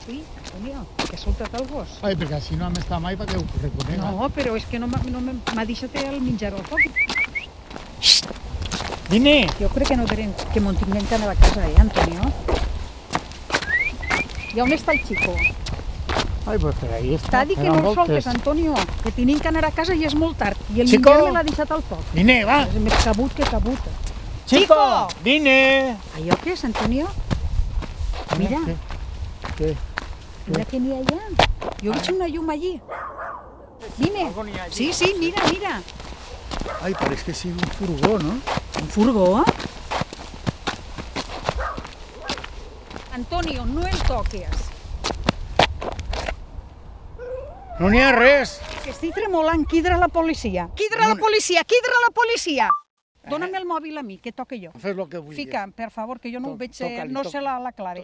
Sí, Antonio, que ha soltat el gos. Ai, perquè si no hem estat mai perquè ho reconega. No, però és que no m'ha deixat el menjar al foc. Vine! Jo crec que no tenen que m'ho tinguem que anar a casa, Antonio? I on està el xico? Ai, pues per ahí està. T'ha dit que no el soltes, Antonio, que tenim que anar a casa i és molt tard. I el Chico! menjar me l'ha deixat al foc. Vine, va! És més cabut que cabut. Chico! Vine! Allò què és, Antonio? Mira, Què? mira què n'hi ha allà. Jo veig una llum allí. Vine. Sí, sí, mira, mira. Ai, pareix que sigui un furgó, no? Un furgó? Antonio, no el toques. No n'hi ha res! Que estic tremolant. Quidra la policia. Quidra la policia, quidra la policia. Dóna'm el mòbil a mi, que toque jo. Fes el que vulguis. Fica, per favor, que jo no ho veig, Toca-li, no toca. sé la clave.